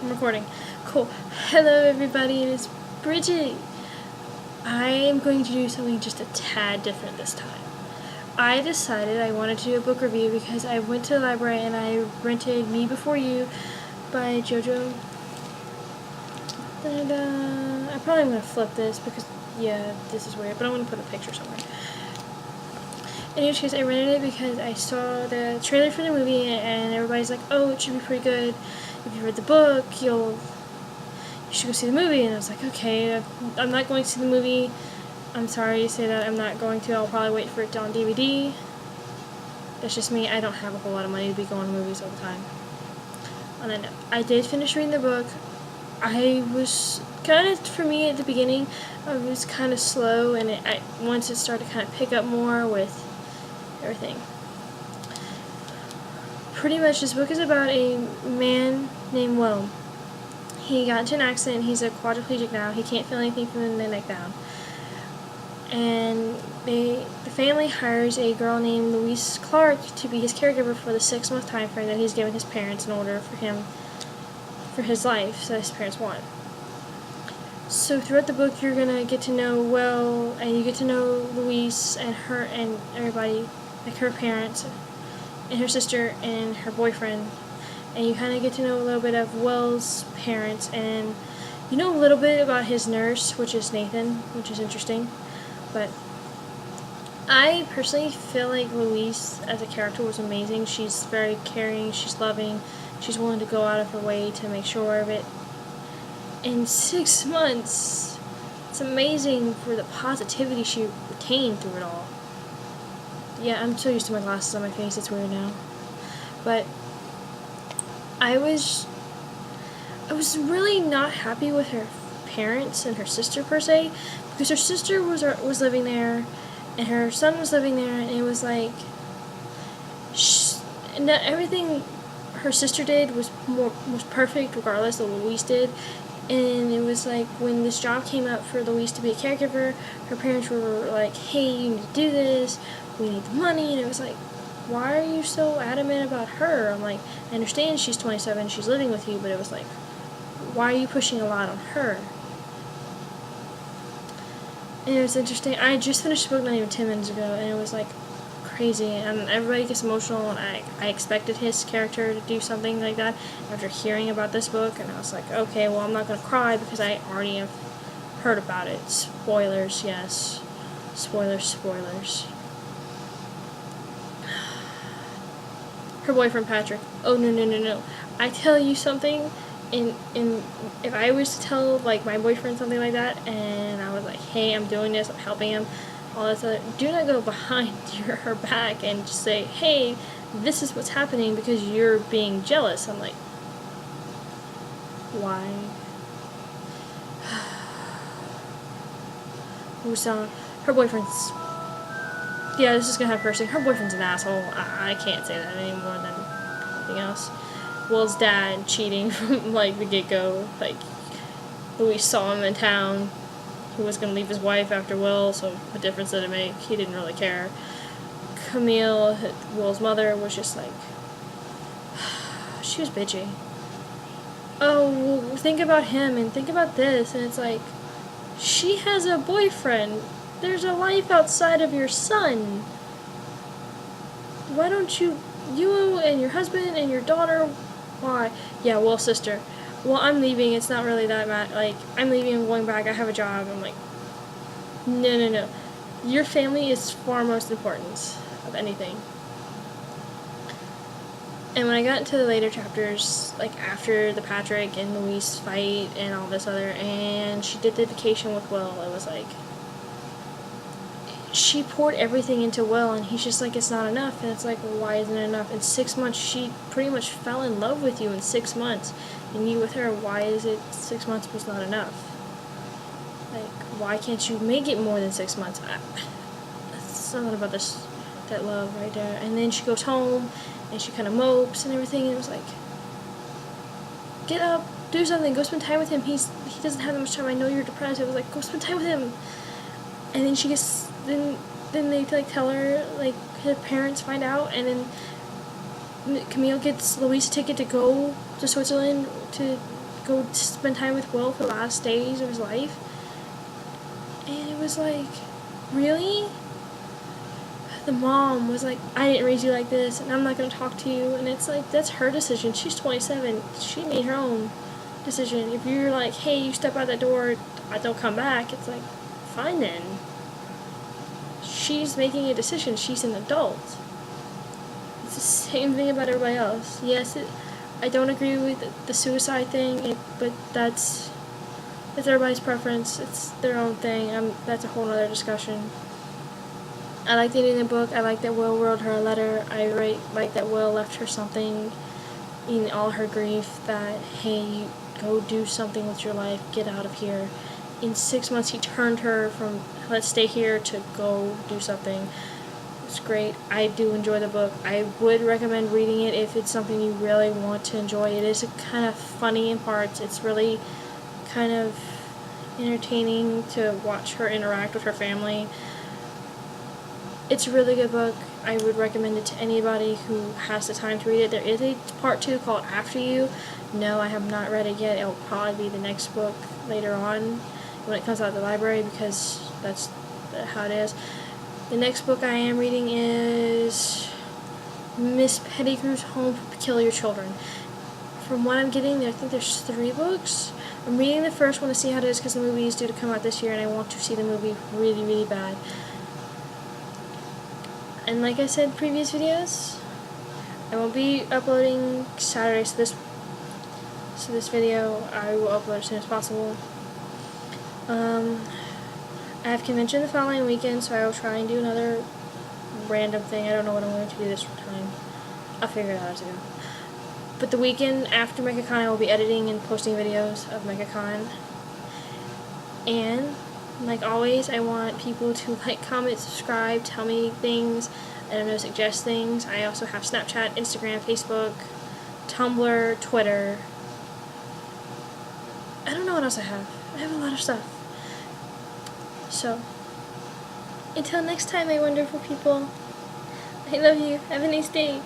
I'm recording. Cool. Hello everybody, it is Bridget. I am going to do something just a tad different this time. I decided I wanted to do a book review because I went to the library and I rented Me Before You by Jojo. And I probably am going to flip this because, yeah, this is weird, but I'm going to put a picture somewhere. In each case, I rented it because I saw the trailer for the movie and everybody's like, oh, it should be pretty good. If you read the book, you should go see the movie. And I was like, okay, I'm not going to see the movie. I'm sorry to say that I'm not going to. I'll probably wait for it on DVD. That's just me. I don't have a whole lot of money to be going to movies all the time. And then I did finish reading the book. I was kind of, for me at the beginning, I was kind of slow, and once it started to kind of pick up more with everything. Pretty much this book is about a man named Will. He got into an accident. He's a quadriplegic now. He can't feel anything from the neck down. And the family hires a girl named Louise Clark to be his caregiver for the 6-month time frame that he's given his parents in order for his life, so his parents want. So throughout the book, you're gonna get to know Will, and you get to know Louise and her and everybody, like her parents, and her sister and her boyfriend, and you kind of get to know a little bit of Will's parents, and you know a little bit about his nurse, which is Nathan, which is interesting. But I personally feel like Louise as a character was amazing. She's very caring, she's loving, she's willing to go out of her way to make sure of it. In 6 months, it's amazing for the positivity she retained through it all. Yeah, I'm so used to my glasses on my face, it's weird now. But I was really not happy with her parents and her sister per se, because her sister was living there, and her son was living there, and it was like, everything her sister did was perfect, regardless of what Louise did. And it was like, when this job came up for Louise to be a caregiver, her parents were like, hey, you need to do this, we need the money, and it was like, why are you so adamant about her? I'm like, I understand she's 27, she's living with you, but it was like, why are you pushing a lot on her? And it was interesting. I just finished the book not even 10 minutes ago, and it was like crazy, and everybody gets emotional, and I expected his character to do something like that after hearing about this book, and I was like, okay, well, I'm not going to cry because I already have heard about it. Spoilers, yes. Spoilers. Her boyfriend, Patrick. Oh, no. I tell you something, if I was to tell, like, my boyfriend something like that, and I was like, hey, I'm doing this, I'm helping him, all this other, do not go behind her back and just say, hey, this is what's happening because you're being jealous. I'm like, why? Her boyfriend's, yeah, this is gonna have cursing. Her boyfriend's an asshole. I can't say that any more than anything else. Will's dad cheating from, like, the get-go. Like, Louise saw him in town. He was going to leave his wife after Will, so what difference did it make? He didn't really care. Camille, Will's mother, was just like, she was bitchy. Oh, well, think about him and think about this, and it's like, she has a boyfriend. There's a life outside of your son. Why don't you and your husband and your daughter, why? Yeah, Will's sister. Well, I'm leaving, it's not really that bad. Like, I'm leaving, I'm going back, I have a job. I'm like, no. Your family is far most important of anything. And when I got into the later chapters, like after the Patrick and Louise fight and all this other, and she did the vacation with Will, it was like, she poured everything into Will, and he's just like, it's not enough. And it's like, well, why isn't it enough? In 6 months, she pretty much fell in love with you in 6 months. And you with her, why is it 6 months was not enough? Like, why can't you make it more than 6 months? Something about that love right there. And then she goes home, and she kind of mopes and everything, and it was like, get up, do something, go spend time with him. He doesn't have that much time. I know you're depressed. It was like, go spend time with him. And then she gets, then they, like, tell her, like, her parents find out, and then Camille gets Louise a ticket to go to Switzerland to go spend time with Will for the last days of his life. And it was like, really? The mom was like, I didn't raise you like this, and I'm not going to talk to you. And it's like, that's her decision. She's 27. She made her own decision. If you're like, hey, you step out that door, I don't come back, it's like, fine then. She's making a decision. She's an adult. It's the same thing about everybody else. Yes, I don't agree with the suicide thing, but that's everybody's preference. It's their own thing. That's a whole other discussion. I like the ending of the book. I like that Will wrote her a letter. I like that Will left her something in all her grief that, hey, go do something with your life. Get out of here. In 6 months, he turned her from let's stay here to go do something. It's great. I do enjoy the book. I would recommend reading it if it's something you really want to enjoy. It is kind of funny in parts. It's really kind of entertaining to watch her interact with her family. It's a really good book. I would recommend it to anybody who has the time to read it. There is a part 2 called After You. No, I have not read it yet. It will probably be the next book later on when it comes out of the library, because that's how it is. The next book I am reading is Miss Pettigrew's Home for Peculiar Children. From what I'm getting, I think there's 3 books. I'm reading the first one to see how it is because the movie is due to come out this year and I want to see the movie really, really bad. And like I said in previous videos, I won't be uploading Saturday, so this video I will upload as soon as possible. I have convention the following weekend, so I will try and do another random thing. I don't know what I'm going to do this time. I'll figure it out as I go. But the weekend after MegaCon, I will be editing and posting videos of MegaCon. And like always, I want people to like, comment, subscribe, tell me things, I don't know, suggest things. I also have Snapchat, Instagram, Facebook, Tumblr, Twitter. I don't know what else I have. I have a lot of stuff. So, until next time, my wonderful people, I love you. Have a nice day.